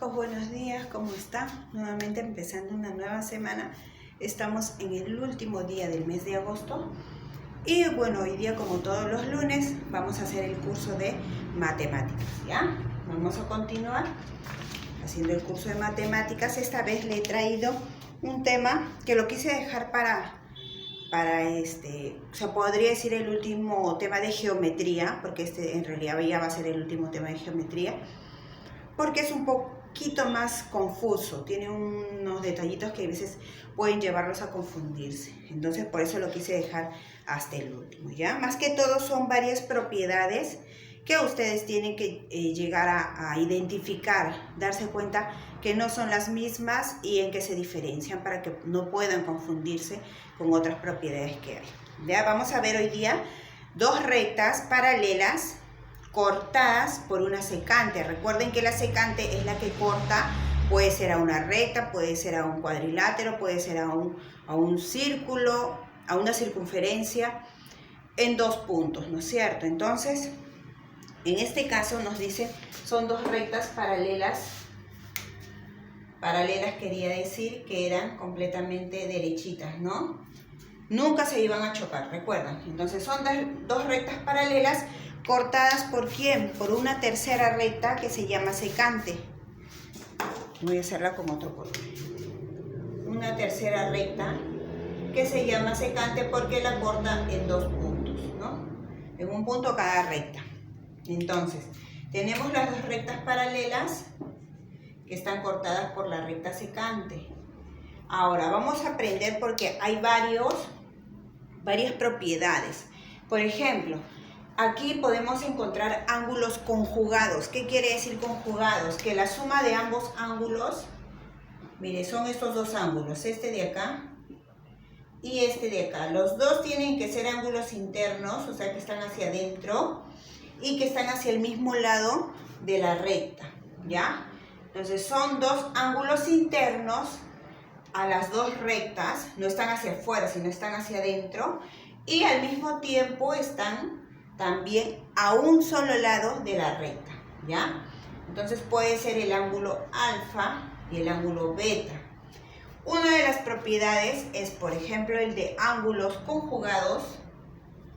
chicos, buenos días, ¿cómo están? Nuevamente empezando una nueva semana. Estamos en el último día del mes de agosto. Y bueno, hoy día, como todos los lunes, vamos a hacer el curso de matemáticas, ¿ya? Vamos a continuar haciendo el curso de matemáticas. Esta vez le he traído un tema que lo quise dejar para se podría decir el último tema de geometría, porque este en realidad ya va a ser el último tema de geometría, porque es un poquito más confuso, tiene unos detallitos que a veces pueden llevarlos a confundirse. Entonces por eso lo quise dejar hasta el último, ¿ya? Más que todo son varias propiedades que ustedes tienen que llegar a identificar, darse cuenta que no son las mismas y en qué se diferencian para que no puedan confundirse con otras propiedades que hay. ¿Ya? Vamos a ver hoy día dos rectas paralelas cortadas por una secante. Recuerden que la secante es la que corta, puede ser a una recta, puede ser a un cuadrilátero, puede ser a un círculo, a una circunferencia en dos puntos, ¿no es cierto? Entonces, en este caso nos dice, son dos rectas paralelas. Paralelas quería decir que eran completamente derechitas, ¿no? Nunca se iban a chocar, recuerdan. Entonces son dos rectas paralelas cortadas ¿por quién? Por una tercera recta que se llama secante. Voy a hacerla con otro color. Una tercera recta que se llama secante porque la corta en dos puntos, ¿no? En un punto cada recta. Entonces, tenemos las dos rectas paralelas que están cortadas por la recta secante. Ahora, vamos a aprender porque hay varias propiedades. Por ejemplo, aquí podemos encontrar ángulos conjugados. ¿Qué quiere decir conjugados? Que la suma de ambos ángulos, mire, son estos dos ángulos, este de acá y este de acá. Los dos tienen que ser ángulos internos, o sea que están hacia adentro y que están hacia el mismo lado de la recta, ¿ya? Entonces son dos ángulos internos a las dos rectas, no están hacia afuera, sino están hacia adentro, y al mismo tiempo están también a un solo lado de la recta, ¿ya? Entonces puede ser el ángulo alfa y el ángulo beta. Una de las propiedades es, por ejemplo, el de ángulos conjugados.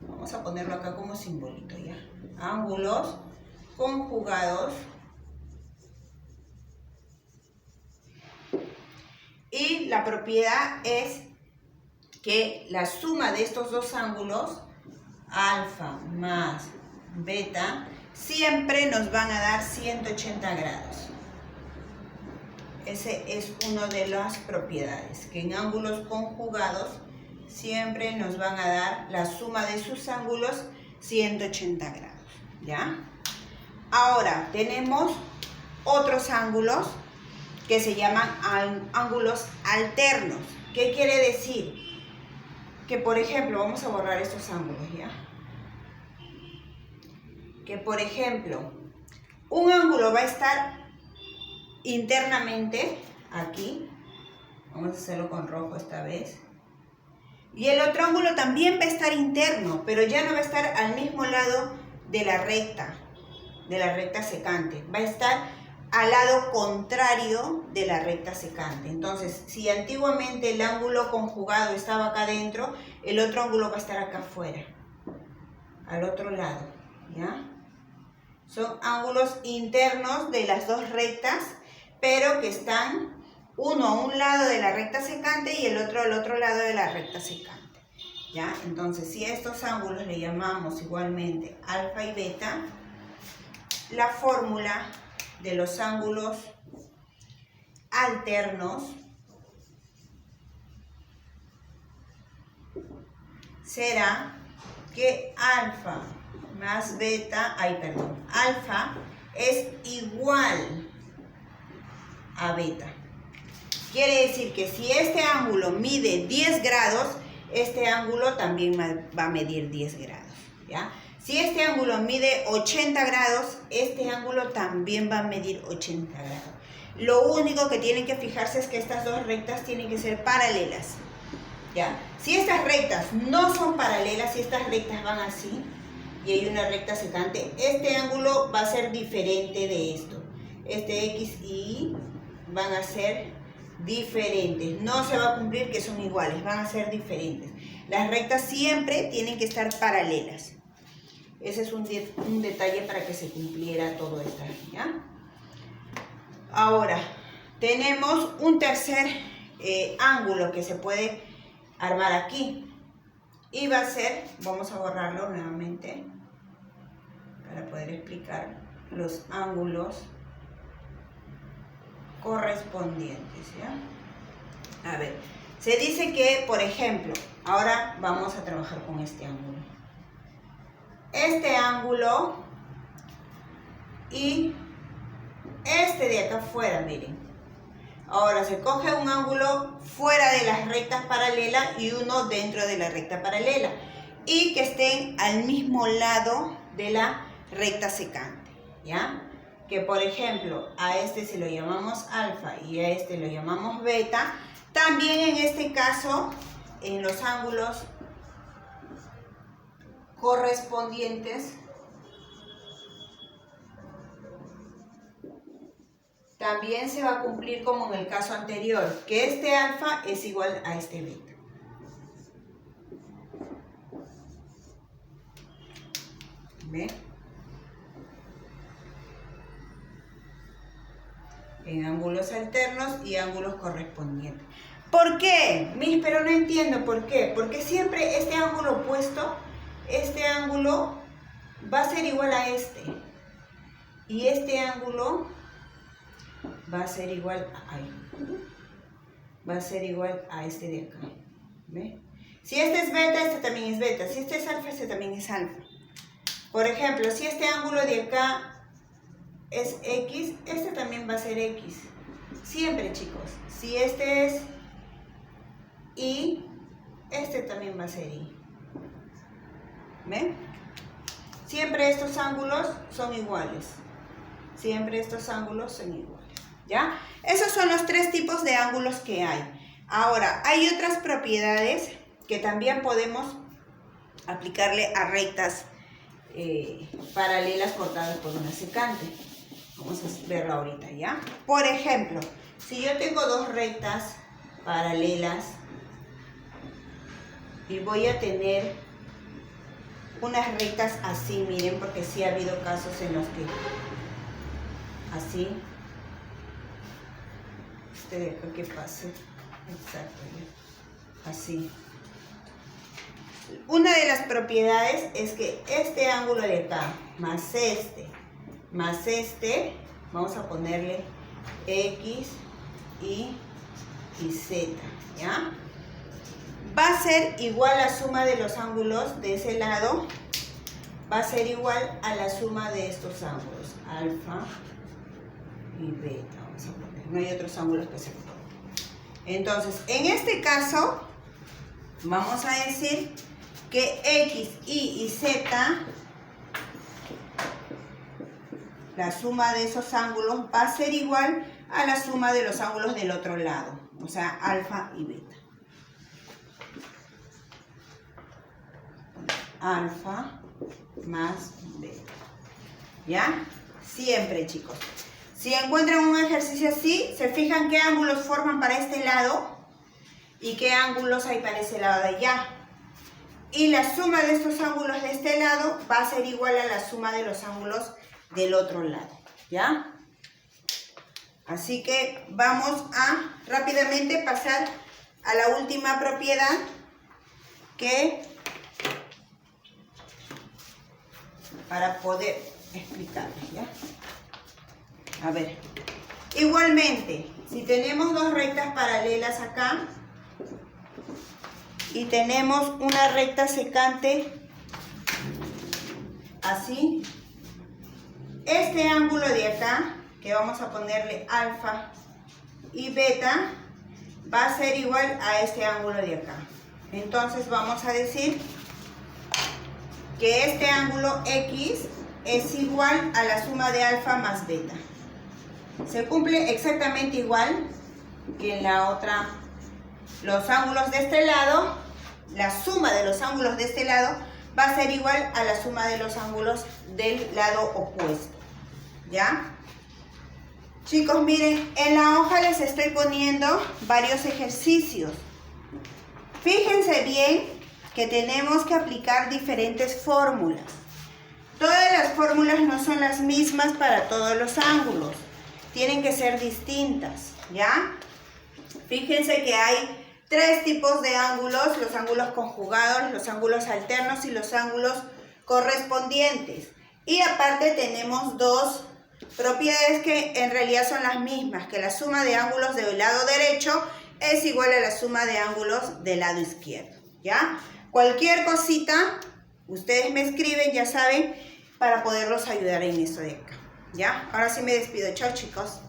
Vamos a ponerlo acá como simbolito, ¿ya? Ángulos conjugados. Y la propiedad es que la suma de estos dos ángulos, alfa más beta, siempre nos van a dar 180 grados. Ese es una de las propiedades, que en ángulos conjugados siempre nos van a dar la suma de sus ángulos 180 grados, ¿ya? Ahora tenemos otros ángulos que se llaman ángulos alternos. ¿Qué quiere decir? Que por ejemplo, vamos a borrar estos ángulos, ¿ya? Que por ejemplo, un ángulo va a estar internamente aquí, vamos a hacerlo con rojo esta vez, y el otro ángulo también va a estar interno, pero ya no va a estar al mismo lado de la recta secante, va a estar al lado contrario de la recta secante. Entonces, si antiguamente el ángulo conjugado estaba acá adentro, el otro ángulo va a estar acá afuera, al otro lado, ¿ya? Son ángulos internos de las dos rectas, pero que están uno a un lado de la recta secante y el otro al otro lado de la recta secante, ¿ya? Entonces, si a estos ángulos le llamamos igualmente alfa y beta, la fórmula de los ángulos alternos será que alfa más beta, alfa es igual a beta. Quiere decir que si este ángulo mide 10 grados, este ángulo también va a medir 10 grados, ¿ya? Si este ángulo mide 80 grados, este ángulo también va a medir 80 grados. Lo único que tienen que fijarse es que estas dos rectas tienen que ser paralelas, ¿ya? Si estas rectas no son paralelas, si estas rectas van así, y hay una recta secante, este ángulo va a ser diferente de esto. este X y Y van a ser diferentes. No se va a cumplir que son iguales, van a ser diferentes. Las rectas siempre tienen que estar paralelas. Ese es un detalle para que se cumpliera todo esto, ¿ya? Ahora, tenemos un tercer ángulo que se puede armar aquí. Y va a ser, vamos a borrarlo nuevamente para poder explicar los ángulos correspondientes, ¿ya? A ver, se dice que, por ejemplo, ahora vamos a trabajar con este ángulo. Este ángulo y este de acá afuera, miren. Ahora se coge un ángulo fuera de las rectas paralelas y uno dentro de la recta paralela. Y que estén al mismo lado de la recta secante, ¿ya? Que por ejemplo, a este si lo llamamos alfa y a este lo llamamos beta. También en este caso, en los ángulos correspondientes, también se va a cumplir como en el caso anterior, que este alfa es igual a este beta. ¿Ve? En ángulos alternos y ángulos correspondientes. ¿Por qué? Miss, pero no entiendo por qué. Porque siempre este ángulo opuesto, este ángulo va a ser igual a este. Y este ángulo va a ser igual a ahí. Va a ser igual a este de acá. ¿Ve? Si este es beta, este también es beta. Si este es alfa, este también es alfa. Por ejemplo, si este ángulo de acá es X, este también va a ser X. Siempre, chicos. Si este es Y, este también va a ser Y. ¿Ven? Siempre estos ángulos son iguales. Siempre estos ángulos son iguales. ¿Ya? Esos son los tres tipos de ángulos que hay. Ahora, hay otras propiedades que también podemos aplicarle a rectas paralelas cortadas por una secante. Vamos a verlo ahorita, ¿ya? Por ejemplo, si yo tengo dos rectas paralelas y voy a tener unas rectas así, miren, porque sí ha habido casos en los que así, este de acá que pase, exacto, ¿ya? Así. Una de las propiedades es que este ángulo de acá más este, vamos a ponerle X, Y y Z, ¿ya? Va a ser igual la suma de los ángulos de ese lado, va a ser igual a la suma de estos ángulos, alfa y beta, vamos a poner, no hay otros ángulos que se pongan. Entonces, en este caso, vamos a decir que X, Y y Z, la suma de esos ángulos va a ser igual a la suma de los ángulos del otro lado, o sea, alfa y beta. Alfa más beta. ¿Ya? Siempre, chicos. Si encuentran un ejercicio así, se fijan qué ángulos forman para este lado y qué ángulos hay para ese lado de allá. Y la suma de estos ángulos de este lado va a ser igual a la suma de los ángulos del otro lado. ¿Ya? Así que vamos a rápidamente pasar a la última propiedad que para poder explicarles, ¿ya? A ver, igualmente, si tenemos dos rectas paralelas acá y tenemos una recta secante así, este ángulo de acá, que vamos a ponerle alfa y beta, va a ser igual a este ángulo de acá. Entonces vamos a decir que este ángulo X es igual a la suma de alfa más beta. Se cumple exactamente igual que en la otra. Los ángulos de este lado, la suma de los ángulos de este lado va a ser igual a la suma de los ángulos del lado opuesto. ¿Ya? Chicos, miren, en la hoja les estoy poniendo varios ejercicios. Fíjense bien que tenemos que aplicar diferentes fórmulas. Todas las fórmulas no son las mismas para todos los ángulos. Tienen que ser distintas, ¿ya? Fíjense que hay 3 tipos de ángulos: los ángulos conjugados, los ángulos alternos y los ángulos correspondientes. Y aparte tenemos 2 propiedades que en realidad son las mismas, que la suma de ángulos del lado derecho es igual a la suma de ángulos del lado izquierdo, ¿ya? Cualquier cosita, ustedes me escriben, ya saben, para poderlos ayudar en esto de acá, ¿ya? Ahora sí me despido. Chao, chicos.